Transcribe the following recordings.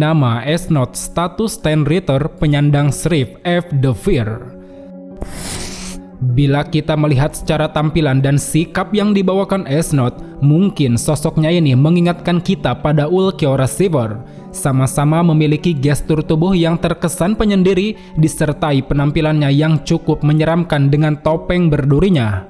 nama S-Note status Ten Ritter penyandang Shrift F. The Fear. Bila kita melihat secara tampilan dan sikap yang dibawakan S-Note, mungkin sosoknya ini mengingatkan kita pada Ulquiorra Receiver. Sama-sama memiliki gestur tubuh yang terkesan penyendiri disertai penampilannya yang cukup menyeramkan dengan topeng berdurinya.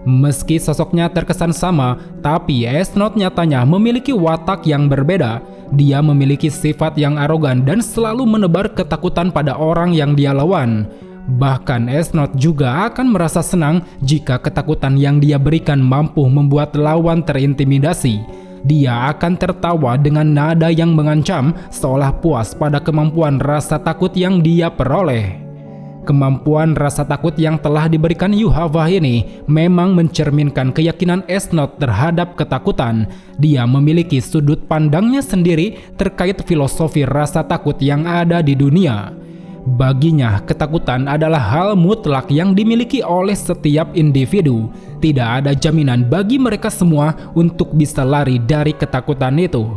Meski sosoknya terkesan sama, tapi S-Note nyatanya memiliki watak yang berbeda. Dia memiliki sifat yang arogan dan selalu menebar ketakutan pada orang yang dia lawan. Bahkan S-Note juga akan merasa senang jika ketakutan yang dia berikan mampu membuat lawan terintimidasi. Dia akan tertawa dengan nada yang mengancam, seolah puas pada kemampuan rasa takut yang dia peroleh. Kemampuan rasa takut yang telah diberikan Yuhava ini memang mencerminkan keyakinan S-Note terhadap ketakutan. Dia memiliki sudut pandangnya sendiri terkait filosofi rasa takut yang ada di dunia. Baginya, ketakutan adalah hal mutlak yang dimiliki oleh setiap individu. Tidak ada jaminan bagi mereka semua untuk bisa lari dari ketakutan itu.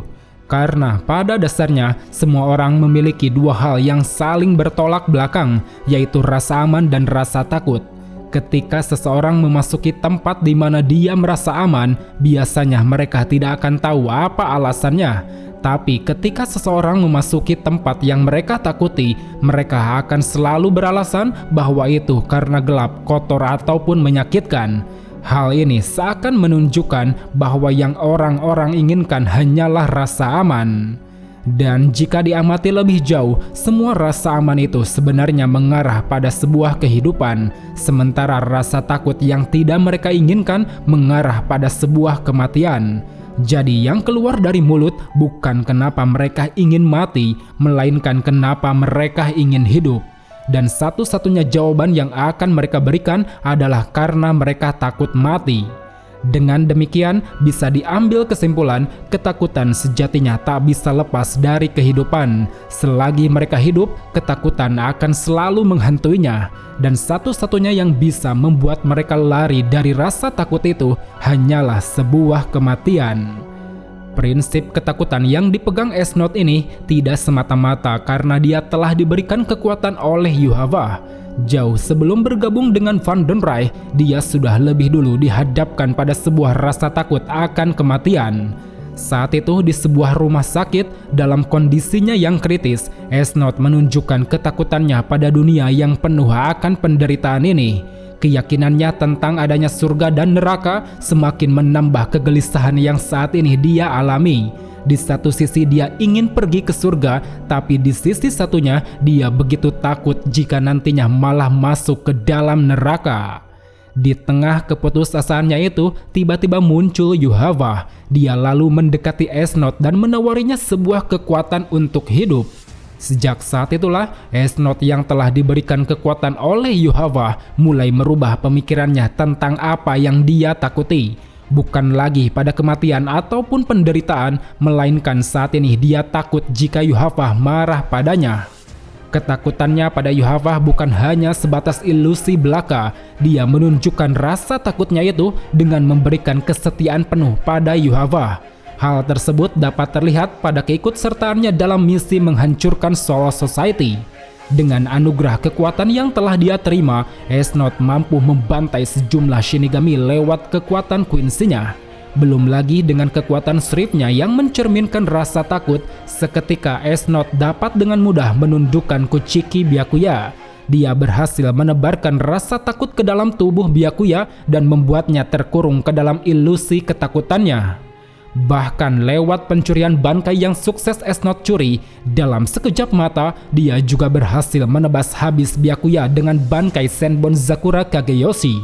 Karena pada dasarnya, semua orang memiliki dua hal yang saling bertolak belakang, yaitu rasa aman dan rasa takut. Ketika seseorang memasuki tempat di mana dia merasa aman, biasanya mereka tidak akan tahu apa alasannya. Tapi ketika seseorang memasuki tempat yang mereka takuti, mereka akan selalu beralasan bahwa itu karena gelap, kotor, ataupun menyakitkan. Hal ini seakan menunjukkan bahwa yang orang-orang inginkan hanyalah rasa aman. Dan jika diamati lebih jauh, semua rasa aman itu sebenarnya mengarah pada sebuah kehidupan, sementara rasa takut yang tidak mereka inginkan mengarah pada sebuah kematian. Jadi yang keluar dari mulut bukan kenapa mereka ingin mati, melainkan kenapa mereka ingin hidup. Dan satu-satunya jawaban yang akan mereka berikan adalah karena mereka takut mati. Dengan demikian, bisa diambil kesimpulan ketakutan sejatinya tak bisa lepas dari kehidupan. Selagi mereka hidup, ketakutan akan selalu menghantuinya. Dan satu-satunya yang bisa membuat mereka lari dari rasa takut itu hanyalah sebuah kematian. Prinsip ketakutan yang dipegang S-Note ini tidak semata-mata karena dia telah diberikan kekuatan oleh Yuhava. Jauh sebelum bergabung dengan Van den Rai, dia sudah lebih dulu dihadapkan pada sebuah rasa takut akan kematian. Saat itu di sebuah rumah sakit, dalam kondisinya yang kritis, S-Note menunjukkan ketakutannya pada dunia yang penuh akan penderitaan ini. Keyakinannya tentang adanya surga dan neraka semakin menambah kegelisahan yang saat ini dia alami. Di satu sisi dia ingin pergi ke surga, tapi di sisi satunya dia begitu takut jika nantinya malah masuk ke dalam neraka. Di tengah keputusasaannya itu, tiba-tiba muncul Yuhava. Dia lalu mendekati S-Note dan menawarinya sebuah kekuatan untuk hidup. Sejak saat itulah, S-Note yang telah diberikan kekuatan oleh Yuhava mulai merubah pemikirannya tentang apa yang dia takuti. Bukan lagi pada kematian ataupun penderitaan, melainkan saat ini dia takut jika Yuhava marah padanya. Ketakutannya pada Yuhava bukan hanya sebatas ilusi belaka. Dia menunjukkan rasa takutnya itu dengan memberikan kesetiaan penuh pada Yuhava. Hal tersebut dapat terlihat pada keikutsertaannya dalam misi menghancurkan Soul Society. Dengan anugerah kekuatan yang telah dia terima, S-Note mampu membantai sejumlah Shinigami lewat kekuatan Quincy-nya. Belum lagi dengan kekuatan Shrift-nya yang mencerminkan rasa takut, seketika S-Note dapat dengan mudah menundukkan Kuchiki Byakuya. Dia berhasil menebarkan rasa takut ke dalam tubuh Byakuya dan membuatnya terkurung ke dalam ilusi ketakutannya. Bahkan lewat pencurian Bankai yang sukses S-Note curi, dalam sekejap mata dia juga berhasil menebas habis Byakuya dengan Bankai Senbon Zakura Kageyoshi.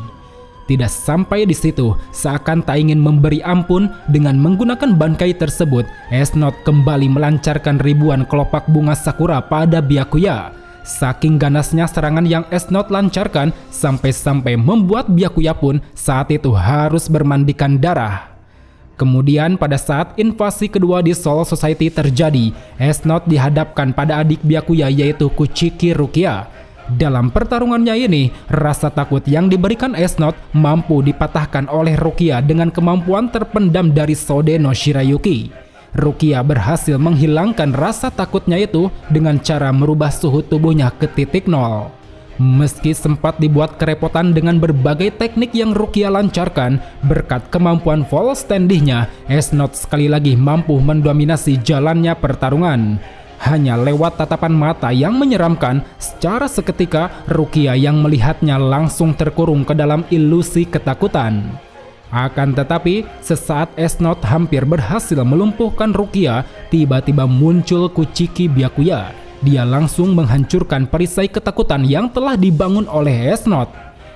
Tidak sampai di situ, seakan tak ingin memberi ampun, dengan menggunakan Bankai tersebut, S-Note kembali melancarkan ribuan kelopak bunga Sakura pada Byakuya. Saking ganasnya serangan yang S-Note lancarkan, sampai-sampai membuat Byakuya pun saat itu harus bermandikan darah. Kemudian pada saat invasi kedua di Soul Society terjadi, S-Note dihadapkan pada adik Byakuya yaitu Kuchiki Rukia. Dalam pertarungannya ini, rasa takut yang diberikan S-Note mampu dipatahkan oleh Rukia dengan kemampuan terpendam dari Sode no Shirayuki. Rukia berhasil menghilangkan rasa takutnya itu dengan cara merubah suhu tubuhnya ke titik nol. Meski sempat dibuat kerepotan dengan berbagai teknik yang Rukia lancarkan, berkat kemampuan voll standingnya, Esnot sekali lagi mampu mendominasi jalannya pertarungan. Hanya lewat tatapan mata yang menyeramkan, secara seketika Rukia yang melihatnya langsung terkurung ke dalam ilusi ketakutan. Akan tetapi, sesaat Esnot hampir berhasil melumpuhkan Rukia, tiba-tiba muncul Kuchiki Byakuya. Dia langsung menghancurkan perisai ketakutan yang telah dibangun oleh Esnot.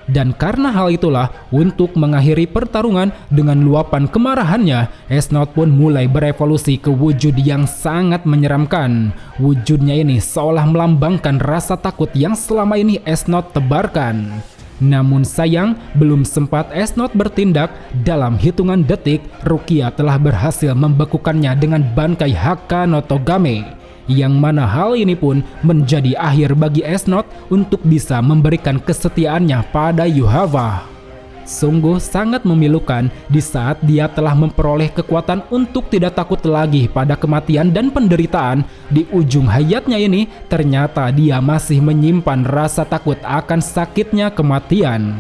Dan karena hal itulah, untuk mengakhiri pertarungan dengan luapan kemarahannya, Esnot pun mulai berevolusi ke wujud yang sangat menyeramkan. Wujudnya ini seolah melambangkan rasa takut yang selama ini Esnot tebarkan. Namun sayang, belum sempat Esnot bertindak, dalam hitungan detik, Rukia telah berhasil membekukannya dengan bangkai Haka no Togame. Yang mana hal ini pun menjadi akhir bagi Esnot untuk bisa memberikan kesetiaannya pada Yuhava. Sungguh sangat memilukan di saat dia telah memperoleh kekuatan untuk tidak takut lagi pada kematian dan penderitaan. Di ujung hayatnya ini, ternyata dia masih menyimpan rasa takut akan sakitnya kematian.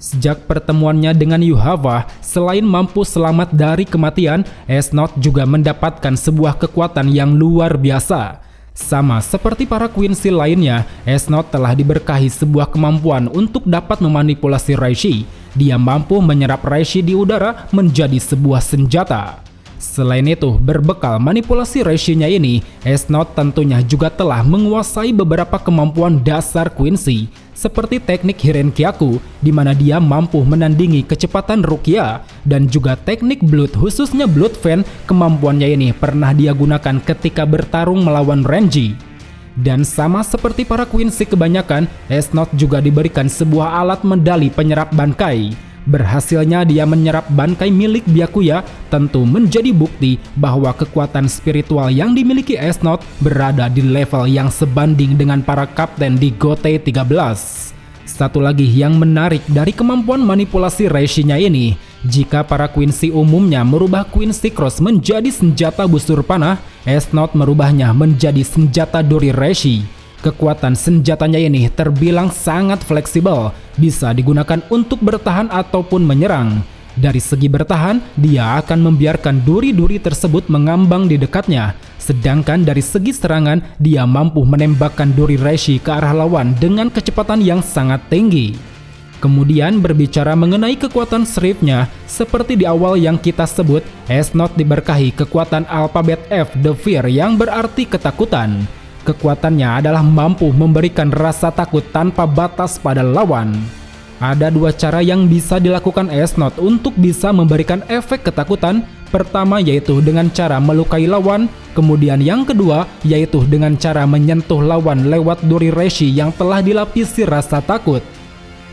Sejak pertemuannya dengan Yuhava, selain mampu selamat dari kematian, Esnot juga mendapatkan sebuah kekuatan yang luar biasa. Sama seperti para Quincy lainnya, Esnot telah diberkahi sebuah kemampuan untuk dapat memanipulasi Reishi. Dia mampu menyerap Reishi di udara menjadi sebuah senjata. Selain itu, berbekal manipulasi Reishi-nya ini, Esnot tentunya juga telah menguasai beberapa kemampuan dasar Quincy, seperti teknik Hirenkyaku, di mana dia mampu menandingi kecepatan Rukia, dan juga teknik Blood, khususnya Blood Fan. Kemampuannya ini pernah dia gunakan ketika bertarung melawan Renji. Dan sama seperti para Quincy kebanyakan, Esnot juga diberikan sebuah alat medali penyerap bangkai. Berhasilnya dia menyerap bangkai milik Byakuya tentu menjadi bukti bahwa kekuatan spiritual yang dimiliki Esnot berada di level yang sebanding dengan para kapten di Gotei 13. Satu lagi yang menarik dari kemampuan manipulasi Reishi-nya ini, jika para Quincy umumnya merubah Quincy Cross menjadi senjata busur panah, Esnot merubahnya menjadi senjata duri Reishi. Kekuatan senjatanya ini terbilang sangat fleksibel, bisa digunakan untuk bertahan ataupun menyerang. Dari segi bertahan, dia akan membiarkan duri-duri tersebut mengambang di dekatnya. Sedangkan dari segi serangan, dia mampu menembakkan duri Reishi ke arah lawan dengan kecepatan yang sangat tinggi. Kemudian berbicara mengenai kekuatan serifnya, seperti di awal yang kita sebut, Esnot diberkahi kekuatan alfabet F, The Fear, yang berarti ketakutan. Kekuatannya adalah mampu memberikan rasa takut tanpa batas pada lawan. Ada dua cara yang bisa dilakukan Esnot untuk bisa memberikan efek ketakutan. Pertama yaitu dengan cara melukai lawan, kemudian yang kedua yaitu dengan cara menyentuh lawan lewat duri Reishi yang telah dilapisi rasa takut.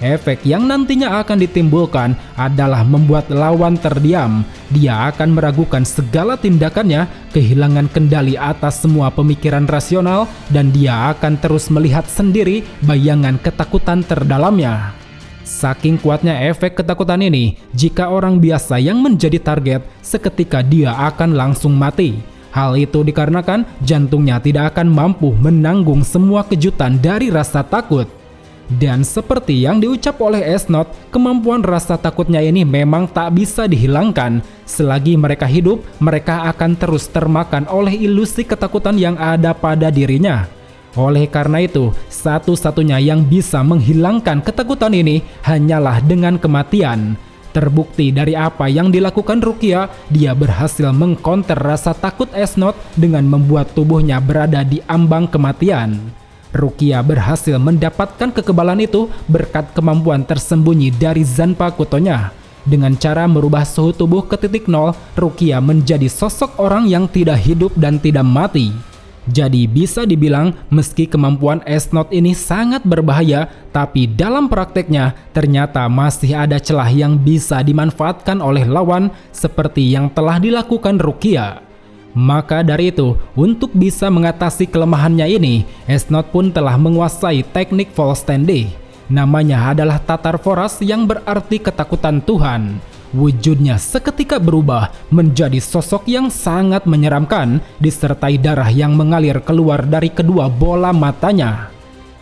Efek yang nantinya akan ditimbulkan adalah membuat lawan terdiam. Dia akan meragukan segala tindakannya, kehilangan kendali atas semua pemikiran rasional, dan dia akan terus melihat sendiri bayangan ketakutan terdalamnya. Saking kuatnya efek ketakutan ini, jika orang biasa yang menjadi target, seketika dia akan langsung mati. Hal itu dikarenakan jantungnya tidak akan mampu menanggung semua kejutan dari rasa takut. Dan seperti yang diucap oleh Esnot, kemampuan rasa takutnya ini memang tak bisa dihilangkan. Selagi mereka hidup, mereka akan terus termakan oleh ilusi ketakutan yang ada pada dirinya. Oleh karena itu, satu-satunya yang bisa menghilangkan ketakutan ini hanyalah dengan kematian. Terbukti dari apa yang dilakukan Rukia, dia berhasil mengcounter rasa takut Esnot dengan membuat tubuhnya berada di ambang kematian. Rukia berhasil mendapatkan kekebalan itu berkat kemampuan tersembunyi dari Zanpakutonya. Dengan cara merubah suhu tubuh ke titik nol, Rukia menjadi sosok orang yang tidak hidup dan tidak mati. Jadi bisa dibilang meski kemampuan Esnot ini sangat berbahaya, tapi dalam prakteknya ternyata masih ada celah yang bisa dimanfaatkan oleh lawan seperti yang telah dilakukan Rukia. Maka dari itu, untuk bisa mengatasi kelemahannya ini, Esnot pun telah menguasai teknik Volstende. Namanya adalah Tatar Foras yang berarti ketakutan Tuhan. Wujudnya seketika berubah menjadi sosok yang sangat menyeramkan, disertai darah yang mengalir keluar dari kedua bola matanya.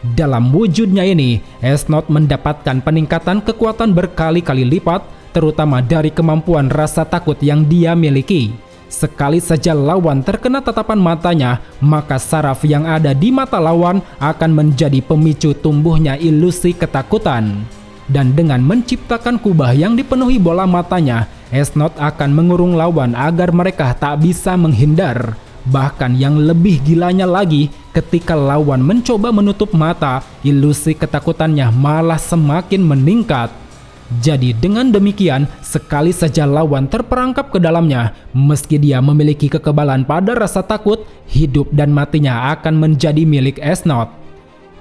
Dalam wujudnya ini, Esnot mendapatkan peningkatan kekuatan berkali-kali lipat, terutama dari kemampuan rasa takut yang dia miliki. Sekali saja lawan terkena tatapan matanya, maka saraf yang ada di mata lawan akan menjadi pemicu tumbuhnya ilusi ketakutan. Dan dengan menciptakan kubah yang dipenuhi bola matanya, Esnot akan mengurung lawan agar mereka tak bisa menghindar. Bahkan yang lebih gilanya lagi, ketika lawan mencoba menutup mata, ilusi ketakutannya malah semakin meningkat. Jadi dengan demikian, sekali saja lawan terperangkap ke dalamnya, meski dia memiliki kekebalan pada rasa takut, hidup dan matinya akan menjadi milik Esnot.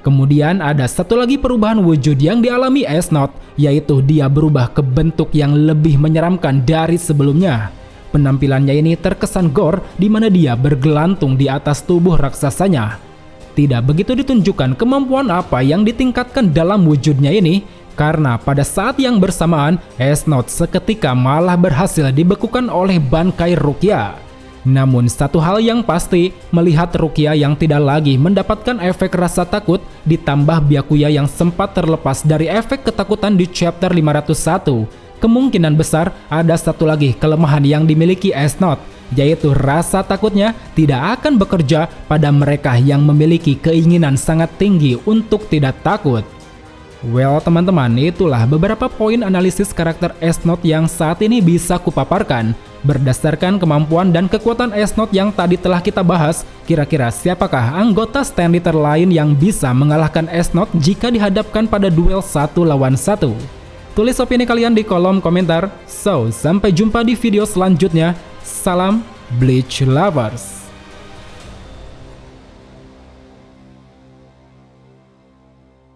Kemudian ada satu lagi perubahan wujud yang dialami Esnot, yaitu dia berubah ke bentuk yang lebih menyeramkan dari sebelumnya. Penampilannya ini terkesan gore, di mana dia bergelantung di atas tubuh raksasanya. Tidak begitu ditunjukkan kemampuan apa yang ditingkatkan dalam wujudnya ini, karena pada saat yang bersamaan, Esnot seketika malah berhasil dibekukan oleh bangkai Ruqya. Namun satu hal yang pasti, melihat Ruqya yang tidak lagi mendapatkan efek rasa takut, ditambah Byakuya yang sempat terlepas dari efek ketakutan di chapter 501, kemungkinan besar ada satu lagi kelemahan yang dimiliki Esnot, yaitu rasa takutnya tidak akan bekerja pada mereka yang memiliki keinginan sangat tinggi untuk tidak takut. Well teman-teman, itulah beberapa poin analisis karakter Esnot yang saat ini bisa kupaparkan. Berdasarkan kemampuan dan kekuatan Esnot yang tadi telah kita bahas, kira-kira siapakah anggota stand leader lain yang bisa mengalahkan Esnot jika dihadapkan pada duel 1 lawan 1? Tulis opini kalian di kolom komentar. So, sampai jumpa di video selanjutnya. Salam Bleach Lovers.